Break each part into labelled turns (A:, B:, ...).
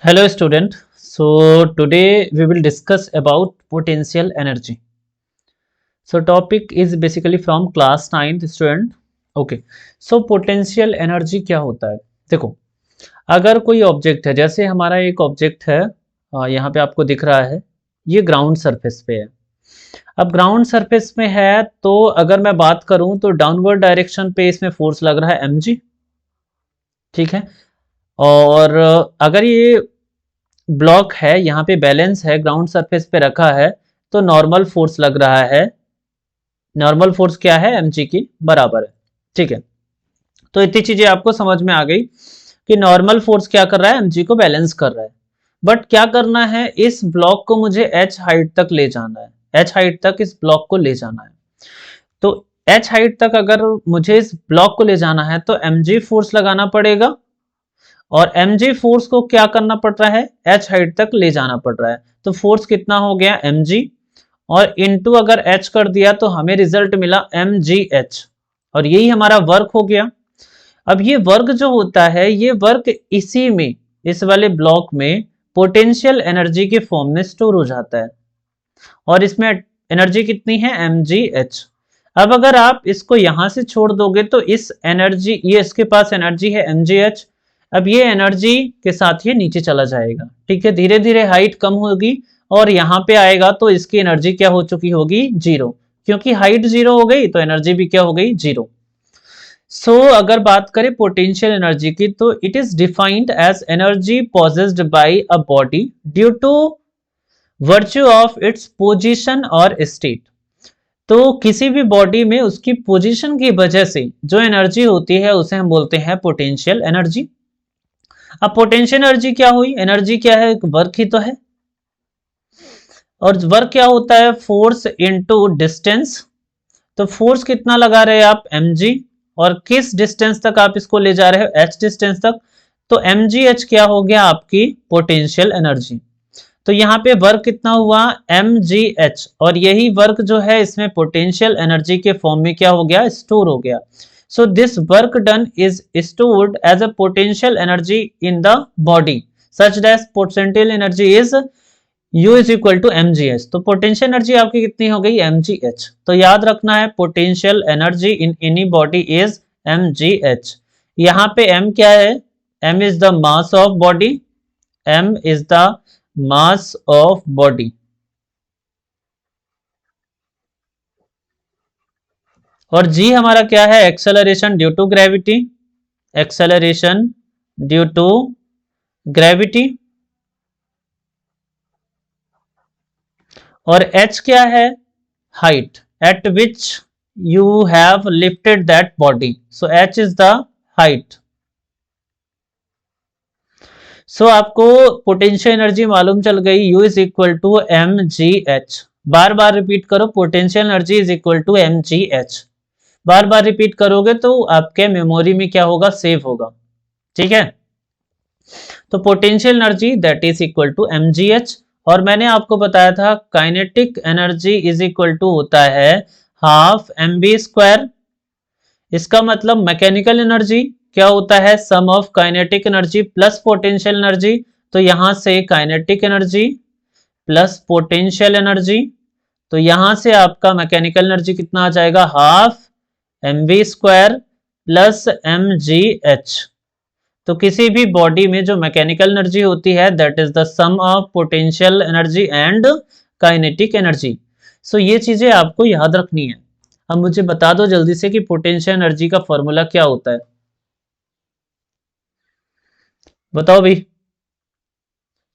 A: Hello student. So today we will discuss about potential energy. So topic is basically from class 9th student. Okay. So potential energy क्या होता है? देखो, अगर कोई object है, जैसे हमारा एक ऑब्जेक्ट है, यहाँ पे आपको दिख रहा है, ये ग्राउंड सरफेस पे है। अब ग्राउंड सरफेस में है, तो अगर मैं बात करूं तो डाउनवर्ड डायरेक्शन पे इसमें फोर्स लग रहा है mg, ठीक है। और अगर ये ब्लॉक है, यहाँ पे बैलेंस है, ग्राउंड सरफेस पे रखा है, तो नॉर्मल फोर्स लग रहा है। नॉर्मल फोर्स क्या है? mg की बराबर है, ठीक है। तो इतनी चीजें आपको समझ में आ गई कि नॉर्मल फोर्स क्या कर रहा है, mg को बैलेंस कर रहा है। बट क्या करना है, इस ब्लॉक को मुझे h हाइट तक ले जाना है, h हाइट तक इस ब्लॉक को ले जाना है। तो h हाइट तक अगर मुझे इस ब्लॉक को ले जाना है तो mg फोर्स लगाना पड़ेगा, और mg फोर्स को क्या करना पड़ रहा है, h हाइट तक ले जाना पड़ रहा है। तो फोर्स कितना हो गया, mg, और इनटू अगर h कर दिया तो हमें रिजल्ट मिला mgh, और यही हमारा वर्क हो गया। अब ये वर्क जो होता है, ये वर्क इसी में, इस वाले ब्लॉक में पोटेंशियल एनर्जी के फॉर्म में स्टोर हो जाता है, और इसमें एनर्जी कितनी है, mgh। अब अगर आप इसको यहां से छोड़ दोगे तो इस एनर्जी, ये इसके पास एनर्जी है mgh, अब ये एनर्जी के साथ ये नीचे चला जाएगा, ठीक है। धीरे धीरे हाइट कम होगी और यहाँ पे आएगा तो इसकी एनर्जी क्या हो चुकी होगी, जीरो, क्योंकि हाइट जीरो हो गई तो एनर्जी भी क्या हो गई, जीरो। सो अगर बात करें पोटेंशियल एनर्जी की, तो it is defined as energy possessed by a body due to virtue of its position और स्टेट। तो किसी भी बॉडी में उसकी पोजीशन की वजह से जो एनर्जी होती है उसे हम बोलते हैं पोटेंशियल एनर्जी। अब पोटेंशियल एनर्जी क्या हुई, एनर्जी क्या है, वर्क ही तो है। और वर्क क्या होता है, फोर्स इनटू डिस्टेंस। तो फोर्स कितना लगा रहे हैं आप, mg, और किस डिस्टेंस तक आप इसको ले जा रहे हो, h डिस्टेंस तक। तो mgh क्या हो गया, आपकी पोटेंशियल एनर्जी। तो यहाँ पे वर्क कितना हुआ, mgh, और यही वर्क जो है इसमें पोटेंशियल एनर्जी के फॉर्म में क्या हो गया, स्टोर हो गया। So this work done is stored as a potential energy in the body such that potential energy is U is equal to mgh। तो पोटेंशियल एनर्जी आपकी कितनी हो गई, mgh। तो याद रखना है, potential energy in any body is mgh। यहाँ पे m क्या है, m is the mass of body, m is the mass of body. और g हमारा क्या है, acceleration due to gravity, acceleration due to gravity. और h क्या है, height at which you have lifted that body, so h is the height। so आपको potential energy मालूम चल गई, U is equal to mgh। बार बार रिपीट करो, potential energy is equal to mgh। बार बार रिपीट करोगे तो आपके मेमोरी में क्या होगा, सेव होगा, ठीक है। तो potential energy that is equal to mgh। और मैंने आपको बताया था kinetic energy is equal to होता है हाफ mv स्क्वायर। इसका मतलब मैकेनिकल एनर्जी क्या होता है, sum of kinetic energy plus potential energy. तो यहां से kinetic energy plus potential energy, तो यहां से आपका मैकेनिकल एनर्जी कितना आ जाएगा, half mv square plus mgh। तो किसी भी बॉडी में जो मैकेनिकल एनर्जी होती है that is the sum of potential energy and kinetic energy. So ये चीजें आपको याद रखनी है। अब मुझे बता दो जल्दी से कि पोटेंशियल एनर्जी का फॉर्मूला क्या होता है, बताओ भाई।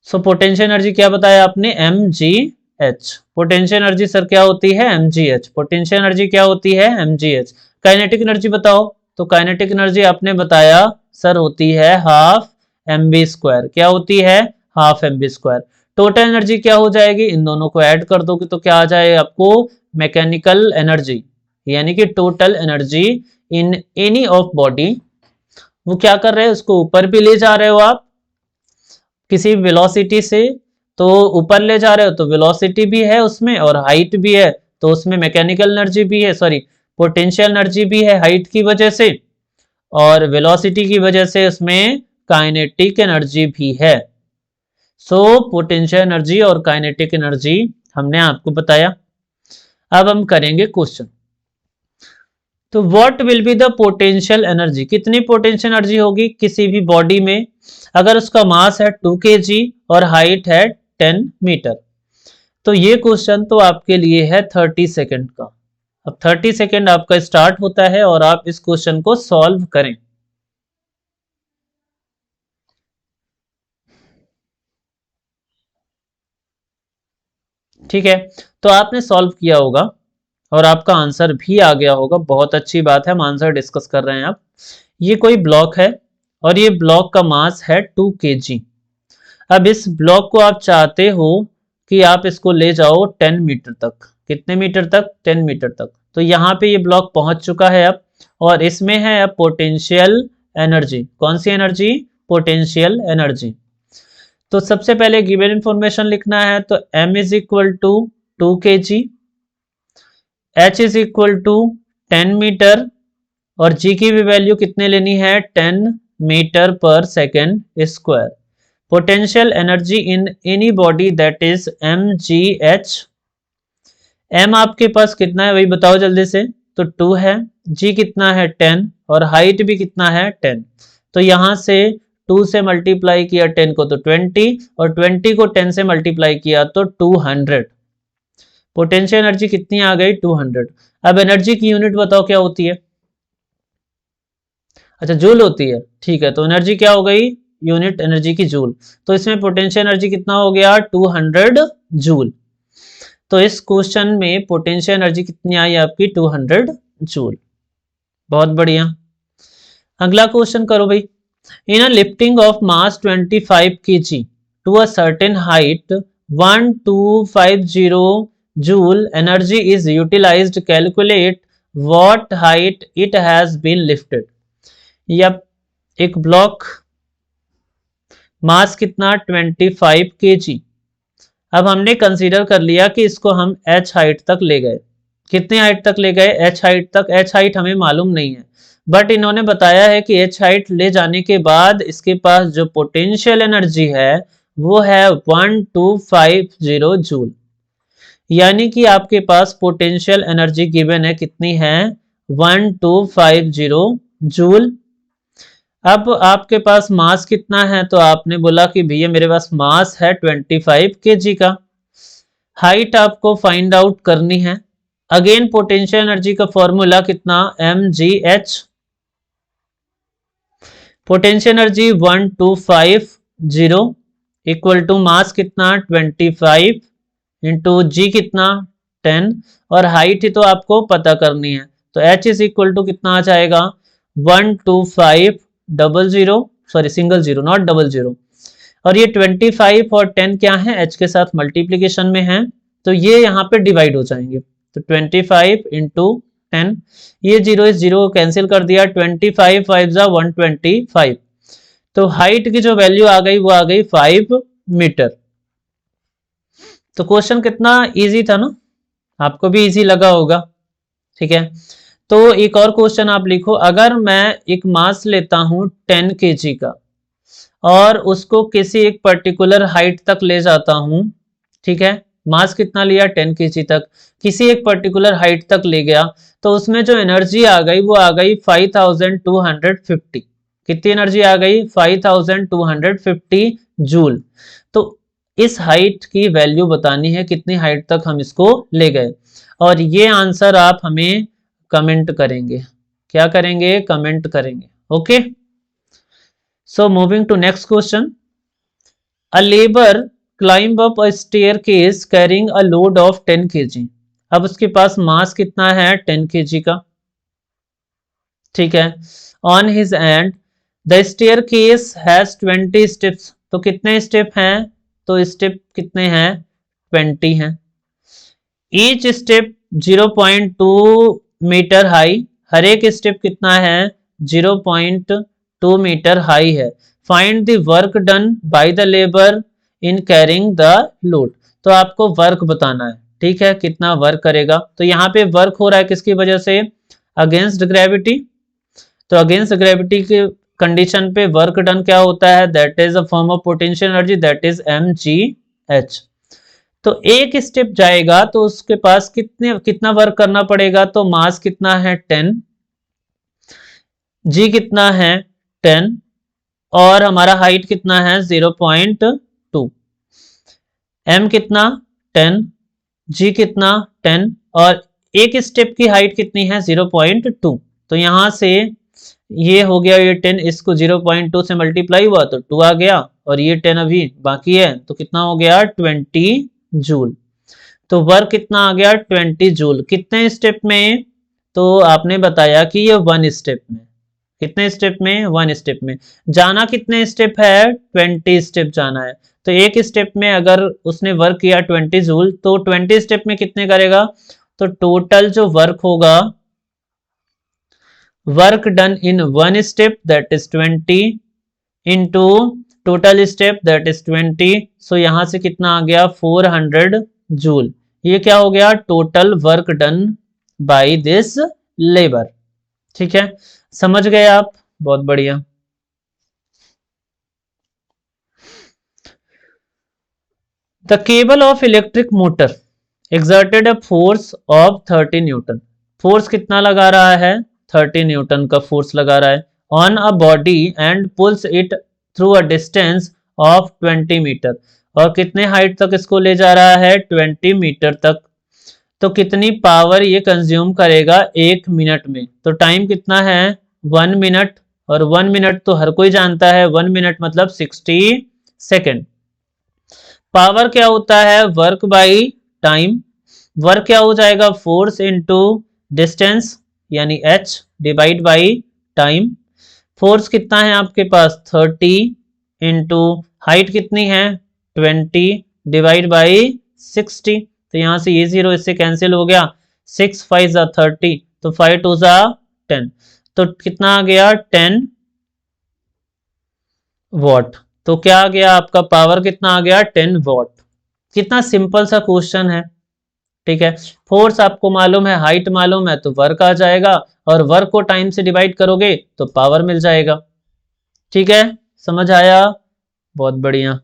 A: सो पोटेंशियल एनर्जी क्या बताया आपने, mgh। पोटेंशियल एनर्जी सर क्या होती है, mgh। पोटेंशियल एनर्जी क्या होती है, mgh। काइनेटिक एनर्जी बताओ। तो काइनेटिक एनर्जी आपने बताया सर होती है हाफ mv स्क्वायर, क्या होती है, half mv square. Total energy क्या हो जाएगी, इन दोनों को ऐड कर दोगे तो क्या आ जाएगा आपको, मैकेनिकल एनर्जी, यानी कि total energy in any of body. वो क्या कर रहे हैं, उसको ऊपर भी ले जा रहे हो आप किसी वेलोसिटी से, तो ऊपर ले जा रहे हो तो वेलोसिटी भी है उसमें और हाइट भी है, तो उसमें मैकेनिकल एनर्जी भी है, सॉरी पोटेंशियल एनर्जी भी है हाइट की वजह से, और वेलोसिटी की वजह से उसमें काइनेटिक एनर्जी भी है। सो पोटेंशियल एनर्जी और काइनेटिक एनर्जी हमने आपको बताया। अब हम करेंगे क्वेश्चन। तो what will be the potential energy, कितनी पोटेंशियल एनर्जी होगी किसी भी बॉडी में अगर उसका मास है 2 kg और हाइट है 10 मीटर। तो ये क्वेश्चन तो आपके लिए है 30 सेकंड का। अब 30 सेकंड आपका स्टार्ट होता है और आप इस क्वेश्चन को सॉल्व करें। ठीक है, तो आपने सॉल्व किया होगा और आपका आंसर भी आ गया होगा। बहुत अच्छी बात है, हम आंसर डिस्कस कर रहे हैं। अब ये कोई ब्लॉक है और ये ब्लॉक का मास है 2 kg। अब इस ब्लॉक को आप चाहते हो कि आप इसको ले जाओ 10 मीटर तक। कितने मीटर तक? 10 मीटर तक। तो यहाँ पे ये ब्लॉक पहुंच चुका है अब, और इसमें है अब पोटेंशियल एनर्जी। कौन सी एनर्जी? Potential energy. तो सबसे पहले गिवन इंफॉर्मेशन लिखना है, तो m is equal to 2 kg, h is equal to 10 metre और g की भी वैल्यू कितने लेनी है? 10 मीटर पर second square. Potential energy in any body that is mgh। m आपके पास कितना है वही बताओ जल्दी से। तो 2 है, g कितना है 10 और हाइट भी कितना है 10। तो यहां से 2 से मल्टीप्लाई किया 10 को तो 20 और 20 को 10 से मल्टीप्लाई किया तो 200। पोटेंशियल एनर्जी कितनी आ गई? 200। अब एनर्जी की यूनिट बताओ क्या होती है? अच्छा, जूल होती है। ठीक है, तो एनर्जी क्या हो गई? यूनिट एनर्जी की जूल। तो इसमें पोटेंशियल एनर्जी कितना हो गया? 200 जूल। तो इस क्वेश्चन में पोटेंशियल एनर्जी कितनी आई आपकी? 200 जूल। बहुत बढ़िया। अगला क्वेश्चन करो भाई। In a lifting of mass 25 kg to a certain height 1250 joule energy is utilized. Calculate what height it has been lifted. या एक ब्लॉक मास कितना? 25 kg। अब हमने कंसीडर कर लिया कि इसको हम h हाइट तक ले गए। कितनी हाइट तक ले गए? h हाइट तक। h हाइट हमें मालूम नहीं है, बट इन्होंने बताया है कि h हाइट ले जाने के बाद इसके पास जो पोटेंशियल एनर्जी है वो है 1250 जूल। यानी कि आपके पास पोटेंशियल एनर्जी गिवन है, कितनी है? 1250 जूल। अब आपके पास मास कितना है? तो आपने बोला कि भैया मेरे पास मास है 25 kg का। हाइट आपको फाइंड आउट करनी है। अगेन पोटेंशियल एनर्जी का फॉर्मूला कितना? mgh। Potential energy 1250 equal to mass कितना? 25 इंटू जी कितना? 10 और हाइट ही तो आपको पता करनी है। तो h इज इक्वल टू कितना आ जाएगा? 12500, sorry single zero not double zero. और ये 25 और 10 क्या है? h के साथ मल्टीप्लीकेशन में है, तो ये यहाँ पे डिवाइड हो जाएंगे। तो 25 इंटू 10, ये जीरो इस जीरो को कैंसिल कर दिया। 25 5 जा 125। तो हाइट की जो वैल्यू आ गई वो आ गई 5 मीटर। तो क्वेश्चन कितना इजी था ना, आपको भी इजी लगा होगा। ठीक है, तो एक और क्वेश्चन आप लिखो। अगर मैं एक मास लेता हूं 10 kg का और उसको किसी एक पर्टिकुलर हाइट तक ले जाता हूं, ठीक है, मास कितना लिया? 10 kg तक, किसी एक पर्टिकुलर हाइट तक ले गया, तो उसमें जो एनर्जी आ गई वो आ गई 5250। कितनी एनर्जी आ गई? 5250 जूल। तो इस हाइट की वैल्यू बतानी है, कितनी हाइट तक हम इसको ले गए, और ये आंसर आप हमें कमेंट करेंगे। क्या करेंगे? कमेंट करेंगे। Okay, so moving to next question. A labour climb up a staircase carrying a load of 10 kg। अब उसके पास मास कितना है? 10 kg का। ठीक है, on his and the staircase has 20 steps. तो कितने स्टेप हैं? तो स्टेप कितने हैं? 20 हैं। Each step 0.2 metre high. हर एक स्टेप कितना है? 0.2 मीटर हाई है। Find the work done by the labour in carrying the load. तो आपको वर्क बताना है। ठीक है, कितना वर्क करेगा। तो यहाँ पे वर्क हो रहा है किसकी वजह से? Against gravity. तो अगेंस्ट ग्रेविटी के कंडीशन पे वर्क डन क्या होता है, that is a form of potential energy, that is mgh। तो एक स्टेप जाएगा तो उसके पास कितना वर्क करना पड़ेगा, तो मास कितना है 10, जी कितना है 10, और हमारा हाइट कितना है 0.2, एम कितना 10, जी कितना 10, और एक स्टेप की हाइट कितनी है 0.2। तो यहां से ये हो गया, ये 10 इसको 0.2 से मल्टीप्लाई हुआ तो 2 आ गया, और ये 10 अभी बाकी है तो कितना हो गया 20 जूल। तो वर्क कितना आ गया 20 जूल। कितने स्टेप में, तो आपने बताया कि ये 1 स्टेप में। कितने स्टेप में, 1 स्टेप में। जाना कितने स्टेप है, 20 स्टेप जाना है। तो एक स्टेप में अगर उसने वर्क किया 20 जूल, तो 20 स्टेप में कितने करेगा, तो टोटल जो वर्क होगा, work done in 1 step that is 20 into total step that is 20। सो यहां से कितना आ गया 400 जूल। ये क्या हो गया, total work done by this labour. ठीक है, समझ गए आप, बहुत बढ़िया। The cable of electric motor exerted a force of 30 Newton. Force कितना लगा रहा है, 30 न्यूटन का फोर्स लगा रहा है on a body and pulls it through a distance of 20 metre. और कितने हाइट तक इसको ले जा रहा है, 20 मीटर तक। तो कितनी पावर ये कंज्यूम करेगा 1 मिनट में, तो टाइम कितना है 1 मिनट, और 1 मिनट तो हर कोई जानता है, 1 मिनट मतलब 60 सेकेंड। पावर क्या होता है, वर्क बाई टाइम। वर्क क्या हो जाएगा, फोर्स इनटू डिस्टेंस यानी h divide by time. Force कितना है आपके पास 30 इंटू हाइट कितनी है 20 डिवाइड बाई 60। तो यहां से ये 0 इससे कैंसिल हो गया, 6 5 जा 30, तो 5 2 जा 10, तो कितना आ गया 10 वॉट। तो क्या आ गया आपका पावर, कितना आ गया 10 वॉट। कितना सिंपल सा क्वेश्चन है। ठीक है, फोर्स आपको मालूम है, हाइट मालूम है, तो वर्क आ जाएगा, और वर्क को टाइम से डिवाइड करोगे तो पावर मिल जाएगा। ठीक है, समझ आया, बहुत बढ़िया।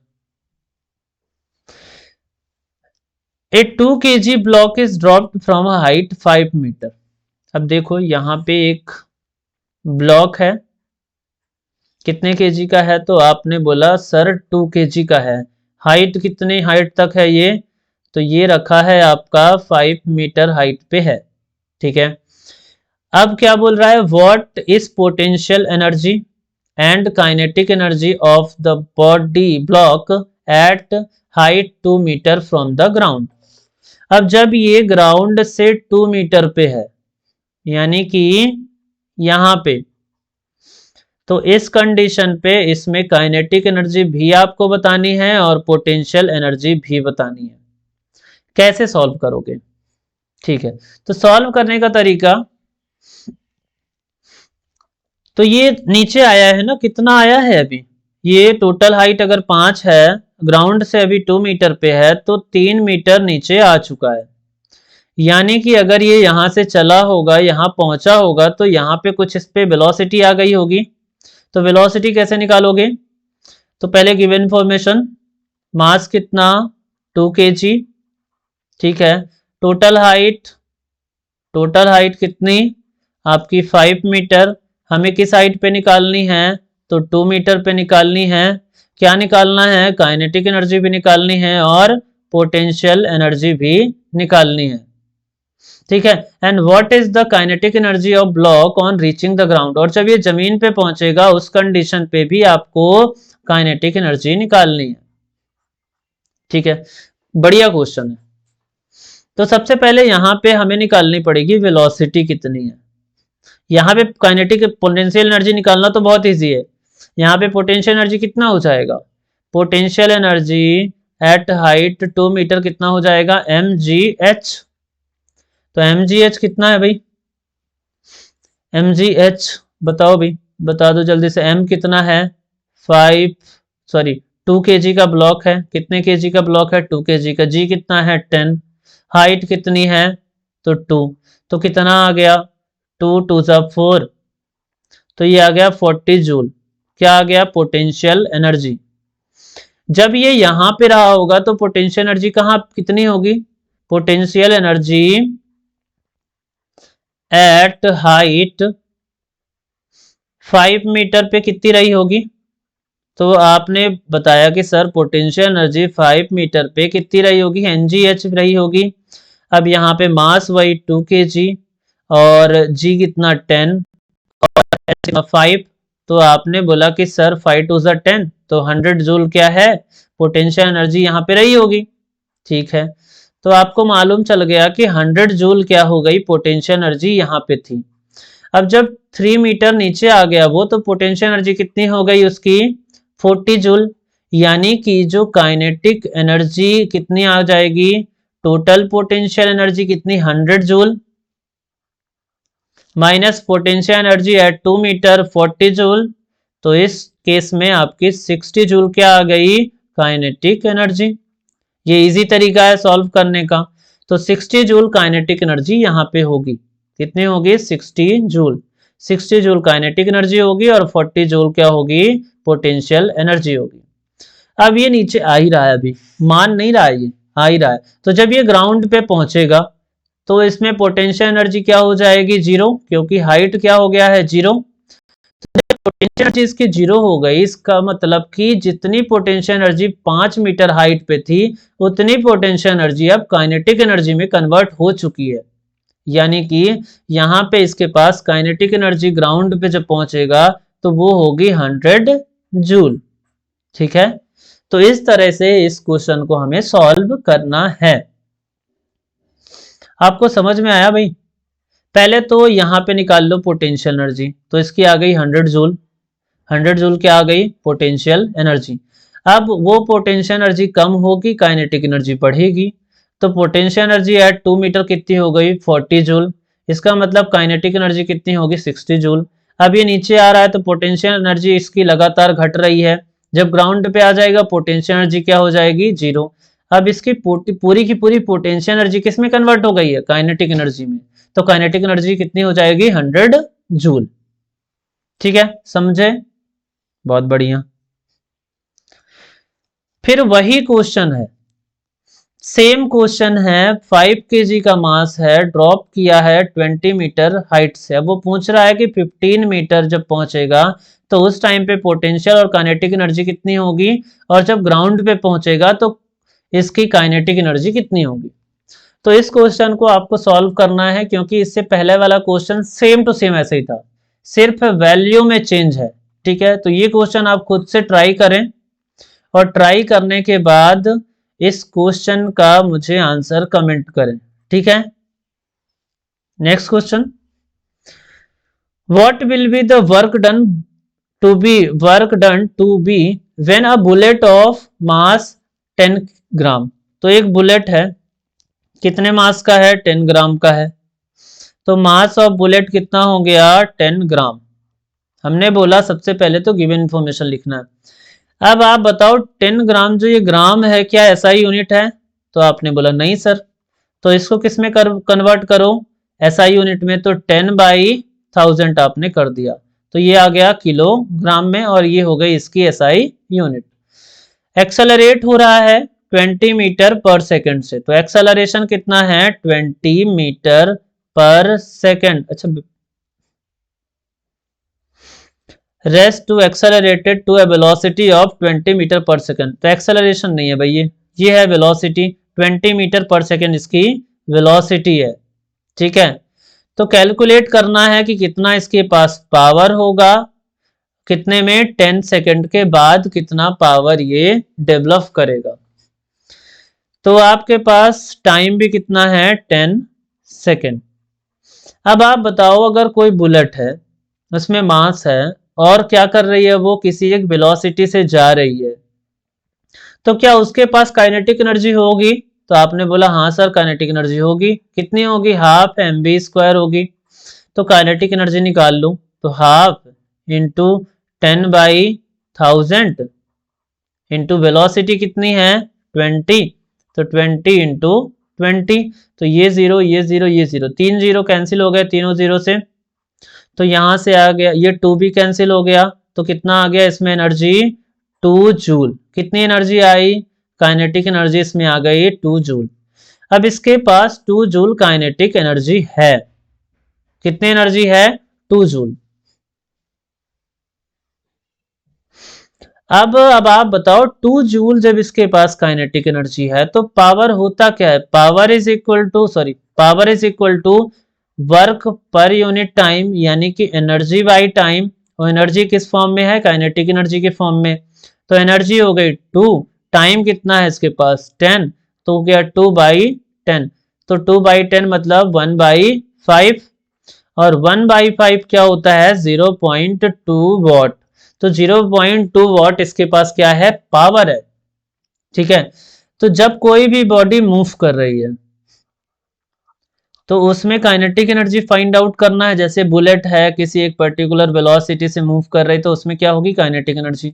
A: A 2 kg block is dropped from a height 5 metre. अब देखो यहाँ पे एक ब्लॉक है, कितने केजी का है, तो आपने बोला सर 2 केजी का है। हाइट कितनी हाइट तक है ये, तो ये रखा है आपका 5 मीटर हाइट पे है। ठीक है, अब क्या बोल रहा है, what is potential energy and kinetic energy of the body block at height 2 metre from the ground. अब जब ये ग्राउंड से 2 मीटर पे है, यानी कि यहां पे, तो इस कंडीशन पे इसमें काइनेटिक एनर्जी भी आपको बतानी है और पोटेंशियल एनर्जी भी बतानी है। कैसे सॉल्व करोगे, ठीक है, तो सॉल्व करने का तरीका, तो ये नीचे आया है ना, कितना आया है अभी, ये टोटल हाइट अगर 5 है, ग्राउंड से अभी 2 मीटर पे है, तो 3 मीटर नीचे आ चुका है। यानी कि अगर ये यहां से चला होगा, यहां पहुंचा होगा, तो यहां पे कुछ इस पे वेलोसिटी आ गई होगी। तो वेलोसिटी कैसे निकालोगे, तो पहले गिवन इंफॉर्मेशन, मास कितना 2 kg, ठीक है, टोटल हाइट कितनी आपकी 5 मीटर। हमें किस हाइट पे निकालनी है, तो 2 मीटर पे निकालनी है। क्या निकालना है, काइनेटिक एनर्जी भी निकालनी है और पोटेंशियल एनर्जी भी निकालनी है। ठीक है, and what is the kinetic energy of block on reaching the ground. और जब ये जमीन पे पहुंचेगा उस कंडीशन पे भी आपको काइनेटिक एनर्जी निकालनी है। ठीक है, बढ़िया क्वेश्चन है। तो सबसे पहले यहां पे हमें निकालनी पड़ेगी वेलोसिटी कितनी है। यहाँ पे काइनेटिक पोटेंशियल एनर्जी निकालना तो बहुत इजी है। यहाँ पे पोटेंशियल एनर्जी कितना हो जाएगा, potential energy at height 2 metre कितना हो जाएगा mgh। तो mgh कितना है भाई, mgh बताओ भाई, बता दो जल्दी से। m कितना है 2 kg का ब्लॉक है, कितने kg का ब्लॉक है 2 kg का। g कितना है 10, हाइट कितनी है तो 2, तो कितना आ गया 2 2 4, तो ये आ गया 40 जूल। क्या आ गया, पोटेंशियल एनर्जी। जब ये यहां पे रहा होगा तो पोटेंशियल एनर्जी कहां कितनी होगी, potential energy at height 5 metre पे कितनी रही होगी। तो आपने बताया कि सर पोटेंशियल एनर्जी 5 मीटर पे कितनी रही होगी, NGH रही होगी। अब यहाँ पे मास वही 2 kg और G कितना 10 और 5। तो आपने बोला कि सर 5 2 10, तो 100 जूल क्या है, पोटेंशियल एनर्जी यहाँ पे रही होगी। ठीक है, तो आपको मालूम चल गया कि 100 जूल क्या हो गई, पोटेंशियल एनर्जी यहाँ पे थी। अब जब 3 मीटर नीचे आ गया वो, तो पोटेंशियल एनर्जी कितनी हो गई उसकी, 40 जूल। यानी कि जो काइनेटिक एनर्जी कितनी आ जाएगी, टोटल पोटेंशियल एनर्जी कितनी, 100 joule minus potential energy at 2 metre 40 joule. तो इस केस में आपकी 60 जूल क्या आ गई, काइनेटिक एनर्जी। ये इजी तरीका है सॉल्व करने का। तो 60 जूल काइनेटिक एनर्जी यहाँ पे होगी, कितनी होगी, 60 जूल। 60 जूल काइनेटिक एनर्जी होगी और 40 जूल क्या होगी, पोटेंशियल एनर्जी होगी। अब ये नीचे आ ही रहा है, अभी मान नहीं रहा है, ये आ ही रहा है। तो जब ये ग्राउंड पे पहुंचेगा तो इसमें पोटेंशियल एनर्जी क्या हो जाएगी, जीरो, क्योंकि हाइट क्या हो गया है, जीरो। पोटेंशियल एनर्जी इसकी जीरो हो गई, इसका मतलब कि जितनी पोटेंशियल एनर्जी 5 मीटर हाइट पे थी उतनी पोटेंशियल एनर्जी अब काइनेटिक एनर्जी में कन्वर्ट हो चुकी है। यानी कि यहाँ पे इसके पास काइनेटिक एनर्जी ग्राउंड पे जब पहुंचेगा तो वो होगी 100 जूल। ठीक है, तो इस तरह से इस क्वेश्चन को हमें सॉल्व करना है। आपको समझ में आया भाई। पहले तो यहाँ पे निकाल लो पोटेंशियल एनर्जी, तो इसकी आ गई 100 जूल। 100 जूल क्या आ गई, पोटेंशियल एनर्जी। अब वो पोटेंशियल एनर्जी कम होगी, काइनेटिक एनर्जी बढ़ेगी। तो पोटेंशियल एनर्जी एट 2 मीटर कितनी हो गई, 40 जूल। इसका मतलब काइनेटिक एनर्जी कितनी होगी, 60 जूल। अब ये नीचे आ रहा है तो पोटेंशियल एनर्जी इसकी लगातार घट रही है। जब ग्राउंड पे आ जाएगा पोटेंशियल एनर्जी क्या हो जाएगी, जीरो। अब इसकी पूरी की पूरी पोटेंशियल एनर्जी किस में कन्वर्ट हो गई है, काइनेटिक एनर्जी में। तो काइनेटिक एनर्जी कितनी हो जाएगी, 100 जूल। ठीक है, समझे, बहुत बढ़िया। फिर वही क्वेश्चन है, सेम क्वेश्चन है, 5 kg का मास है, ड्रॉप किया है 20 मीटर हाइट से। अब वो पूछ रहा है कि 15 मीटर जब पहुंचेगा तो उस टाइम पे पोटेंशियल और काइनेटिक एनर्जी कितनी होगी, और जब ग्राउंड पे पहुंचेगा तो इसकी काइनेटिक एनर्जी कितनी होगी। तो इस क्वेश्चन को आपको सॉल्व करना है, क्योंकि इससे पहले वाला क्वेश्चन सेम टू सेम ऐसे ही था, सिर्फ वैल्यू में चेंज है। ठीक है, तो ये क्वेश्चन आप खुद से ट्राई करें और ट्राई करने के बाद इस क्वेश्चन का मुझे आंसर कमेंट करें। ठीक है, next question, what will be the work done to be when a bullet of mass 10 gram. तो एक बुलेट है, कितने मास का है, 10 ग्राम का है। तो मास ऑफ बुलेट कितना हो गया, 10 ग्राम। हमने बोला सबसे पहले तो गिवन इंफॉर्मेशन लिखना है। अब आप बताओ 10 ग्राम, जो ये ग्राम है क्या एसआई यूनिट है, तो आपने बोला नहीं सर। तो इसको किस में कन्वर्ट करो, एसआई यूनिट में। तो 10/1000 आपने कर दिया, तो ये आ गया किलोग्राम में, और ये हो गई इसकी एसआई यूनिट। एक्सेलरेट हो रहा है 20 मीटर पर सेकंड से, तो एक्सेलरेशन कितना है, 20 मीटर पर सेकंड। अच्छा, rest to accelerated to a velocity of 20 metre per second. तो एक्सेलरेशन नहीं है भाई, ये है वेलोसिटी, 20 मीटर पर सेकंड इसकी वेलोसिटी है। ठीक है, तो कैलकुलेट करना है कि कितना इसके पास पावर होगा, कितने में, 10 सेकंड के बाद कितना पावर ये डेवलप करेगा। तो आपके पास टाइम भी कितना है, 10 सेकंड। अब आप बताओ, अगर कोई बुलेट है, उसमें मास है और क्या कर रही है, वो किसी एक वेलोसिटी से जा रही है, तो क्या उसके पास काइनेटिक एनर्जी होगी। तो आपने बोला हाँ सर काइनेटिक एनर्जी होगी, कितनी होगी, हाफ mv² होगी। तो काइनेटिक एनर्जी निकाल लूं, तो हाफ इंटू 10/1000 इंटू वेलोसिटी कितनी है, 20। तो 20 इंटू 20, तो ये जीरो ये जीरो ये जीरो, 3 जीरो कैंसिल हो गए तीनों जीरो से। तो यहां से आ गया, ये 2 भी कैंसिल हो गया, तो कितना आ गया इसमें एनर्जी 2 जूल। कितनी एनर्जी आई, काइनेटिक एनर्जी इसमें आ गई 2 जूल। अब इसके पास 2 जूल काइनेटिक एनर्जी है। कितनी एनर्जी है, 2 जूल। अब आप बताओ 2 जूल जब इसके पास काइनेटिक एनर्जी है तो पावर होता क्या है, power is equal to work per unit time, यानी कि एनर्जी बाई टाइम। और एनर्जी किस फॉर्म में है, काइनेटिक एनर्जी के फॉर्म में। तो एनर्जी हो गई 2, टाइम कितना है इसके पास 10, तो हो गया 2/10। तो 2/10 मतलब 1/5, और 1/5 क्या होता है 0.2 वॉट। तो 0.2 वॉट इसके पास क्या है, पावर है। ठीक है, तो जब कोई भी बॉडी मूव कर रही है तो उसमें काइनेटिक एनर्जी फाइंड आउट करना है। जैसे बुलेट है, किसी एक पर्टिकुलर वेलोसिटी से मूव कर रही, तो उसमें क्या होगी, काइनेटिक एनर्जी।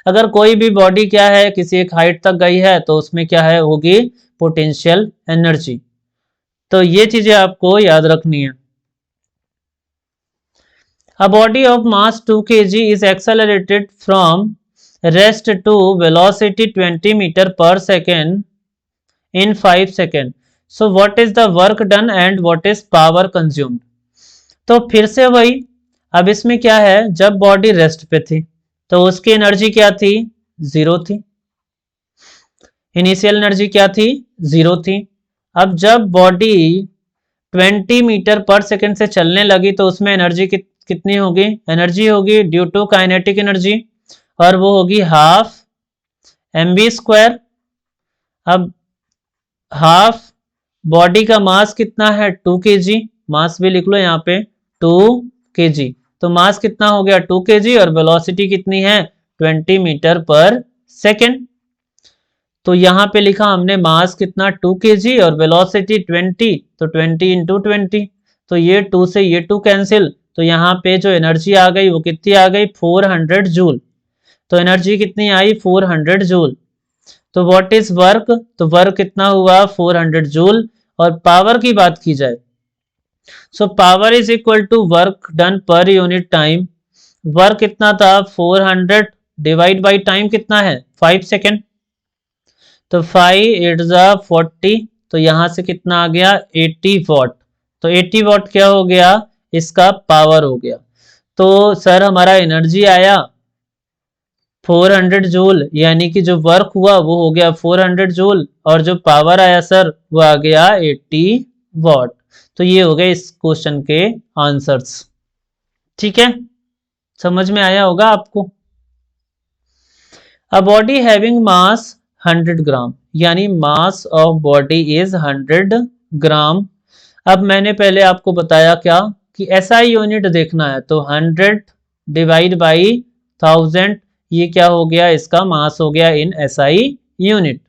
A: अगर कोई भी बॉडी क्या है किसी एक हाइट तक गई है तो उसमें क्या है, होगी पोटेंशियल एनर्जी। तो ये चीजें आपको याद रखनी है। A body of mass 2 kg is accelerated from rest to velocity 20 meter per second in 5 seconds. So what is the work done and what is power consumed? तो फिर से वही, अब इसमें क्या है, जब बॉडी रेस्ट पे थी तो उसकी एनर्जी क्या थी, 0 थी। इनिशियल एनर्जी क्या थी, 0 थी। अब जब बॉडी 20 मीटर पर सेकेंड से चलने लगी तो उसमें एनर्जी कितनी होगी, एनर्जी होगी ड्यू टू काइनेटिक एनर्जी, और वो होगी हाफ mv²। अब हाफ बॉडी का मास कितना है 2 kg, मास भी लिख लो यहाँ पे 2 kg। तो मास कितना हो गया 2 kg और वेलोसिटी कितनी है 20 मीटर पर सेकेंड। तो यहाँ पे लिखा हमने मास कितना 2 kg और वेलोसिटी 20, तो 20 इंटू 20। तो ये 2 से ये 2 कैंसिल, तो यहाँ पे जो एनर्जी आ गई वो कितनी आ गई 400 जूल। तो एनर्जी कितनी आई 400 जूल। तो व्हाट इज वर्क, तो वर्क कितना हुआ 400 जूल। और पावर की बात की जाए so power is equal to work done per unit time. Work कितना था 400 डिवाइड बाई टाइम कितना है 5 सेकेंड। तो 5 8 40, तो यहां से कितना आ गया 80 वॉट। तो 80 वॉट क्या हो गया, इसका पावर हो गया। तो सर हमारा एनर्जी आया 400 जूल, यानी कि जो वर्क हुआ वो हो गया 400 जूल, और जो पावर आया सर वो आ गया 80 वॉट। तो ये हो गए इस क्वेश्चन के आंसर्स। ठीक है, समझ में आया होगा आपको। अ बॉडी हैविंग मास 100 ग्राम, यानी मास ऑफ बॉडी इज 100 ग्राम। अब मैंने पहले आपको बताया क्या कि एसआई यूनिट देखना है, तो 100 डिवाइड बाई 1000, ये क्या हो गया, इसका मास हो गया in SI unit.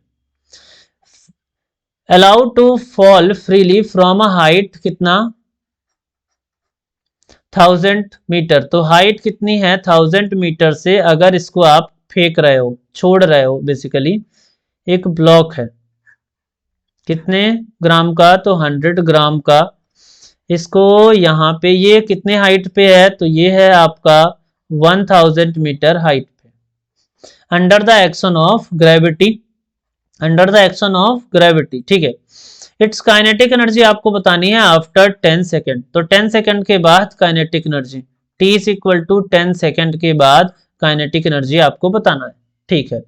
A: Allowed to fall freely from a height कितना 1000 मीटर। तो हाइट कितनी है 1000 मीटर से अगर इसको आप फेंक रहे हो, छोड़ रहे हो, बेसिकली एक ब्लॉक है कितने ग्राम का, तो 100 ग्राम का। इसको यहाँ पे ये कितने हाइट पे है, तो ये है आपका 1000 मीटर हाइट पे, under the action of gravity, under the action of gravity. ठीक है, इट्स काइनेटिक एनर्जी आपको बतानी है आफ्टर 10 सेकेंड। तो 10 सेकेंड के बाद kinetic energy, t is equal to 10 second के बाद काइनेटिक एनर्जी आपको बताना है। ठीक है,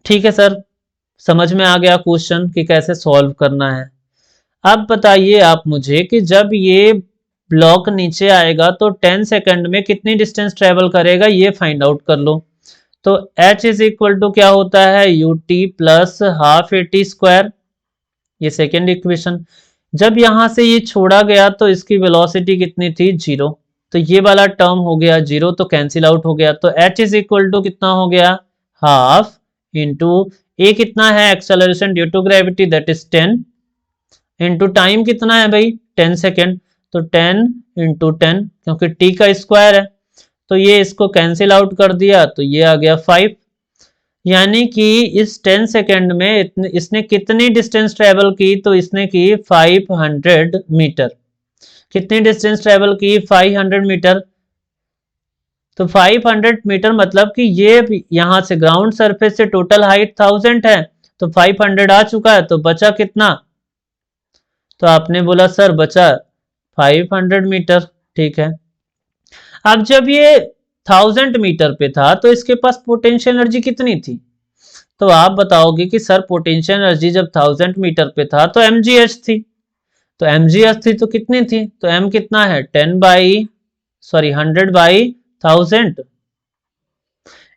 A: ठीक है सर, समझ में आ गया क्वेश्चन कि कैसे सॉल्व करना है। अब बताइए आप मुझे कि जब ये ब्लॉक नीचे आएगा तो 10 सेकेंड में कितनी डिस्टेंस ट्रेवल करेगा, ये फाइंड आउट कर लो। तो h इज इक्वल टू क्या होता है ut प्लस हाफ AT², ये सेकेंड इक्वेशन। जब यहां से ये छोड़ा गया तो इसकी वेलोसिटी कितनी थी 0, तो ये वाला टर्म हो गया 0, तो कैंसिल आउट हो गया। तो h इज इक्वल टू कितना हो गया हाफ इंटू ए कितना है acceleration due to gravity that is 10, into time कितना है भाई 10 सेकेंड, तो 10 इंटू 10 क्योंकि t का स्क्वायर है, तो ये इसको कैंसिल आउट कर दिया, तो ये आ गया 5। यानी कि इस 10 सेकेंड में इसने कितनी डिस्टेंस ट्रेवल की, तो इसने की 500 मीटर। कितनी डिस्टेंस ट्रेवल की 500 मीटर। तो 500 मीटर मतलब कि ये यहां से ग्राउंड सरफेस से टोटल हाइट 1000 है, तो 500 आ चुका है, तो बचा कितना? तो आपने बोला सर बचा 500 मीटर। ठीक है, अब जब ये 1000 मीटर पे था तो इसके पास पोटेंशियल एनर्जी कितनी थी? तो आप बताओगे कि सर पोटेंशियल एनर्जी जब 1000 मीटर पे था तो mgh थी। तो mgh थी तो कितनी थी? तो m कितना है? 100/1000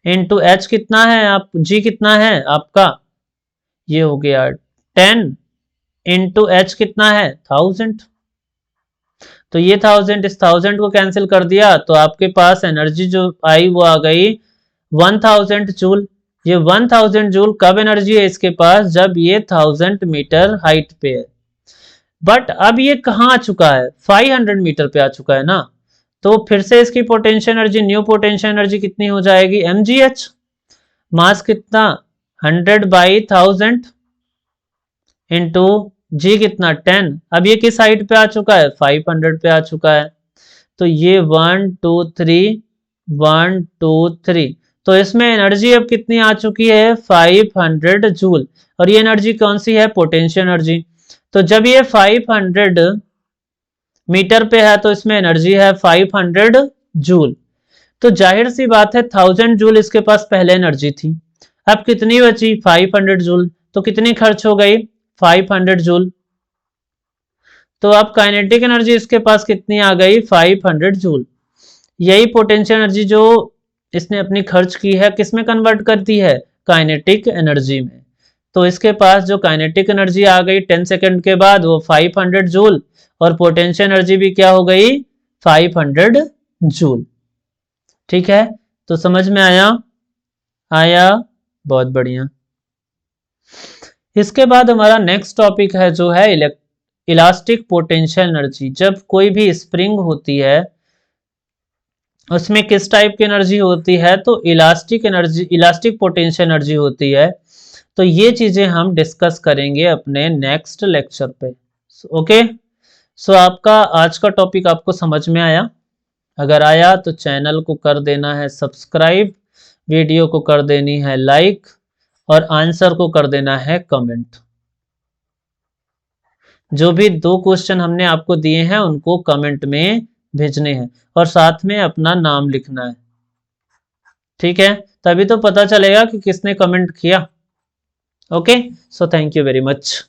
A: इंटू h कितना है? आप g कितना है आपका? ये हो गया 10 इंटू h कितना है? 1000। तो ये 1000 इस 1000 को कैंसिल कर दिया, तो आपके पास एनर्जी जो आई वो आ गई 1000 जूल। ये 1000 जूल कब एनर्जी है इसके पास? जब ये 1000 मीटर हाइट पे है। बट अब ये कहाँ आ चुका है? 500 मीटर पे आ चुका है ना, तो फिर से इसकी potential energy, new potential energy कितनी हो जाएगी? mgh। मास कितना? 100/1000 इंटू जी कितना? 10। अब ये किस हाइट पे आ चुका है? 500 पे आ चुका है। तो ये 1 2 3 1 2 3, तो इसमें एनर्जी अब कितनी आ चुकी है? 500 जूल। और ये एनर्जी कौन सी है? Potential energy. तो जब ये 500 मीटर पे है तो इसमें एनर्जी है 500 जूल। तो जाहिर सी बात है 1000 जूल इसके पास पहले एनर्जी थी, अब कितनी बची? 500 जूल। तो कितनी खर्च हो गई? 500 जूल। तो अब काइनेटिक एनर्जी इसके पास कितनी आ गई? 500 जूल। यही पोटेंशियल एनर्जी जो इसने अपनी खर्च की है किसमें कन्वर्ट करती है? काइनेटिक एनर्जी में। तो इसके पास जो काइनेटिक एनर्जी आ गई 10 सेकंड के बाद वो 500 जूल, और पोटेंशियल एनर्जी भी क्या हो गई? 500 जूल। ठीक है, तो समझ में आया? आया, बहुत बढ़िया। इसके बाद हमारा नेक्स्ट टॉपिक है जो है इलास्टिक पोटेंशियल एनर्जी। जब कोई भी स्प्रिंग होती है उसमें किस टाइप की एनर्जी होती है? तो elastic energy, elastic potential energy होती है। तो ये चीजें हम डिस्कस करेंगे अपने नेक्स्ट लेक्चर पे। ओके, सो आपका आज का टॉपिक आपको समझ में आया? अगर आया तो चैनल को कर देना है सब्सक्राइब, वीडियो को कर देनी है लाइक, और आंसर को कर देना है कमेंट। जो भी 2 क्वेश्चन हमने आपको दिए हैं उनको कमेंट में भेजने हैं, और साथ में अपना नाम लिखना है। ठीक है, तभी तो पता चलेगा कि किसने कमेंट किया। Okay, so thank you very much.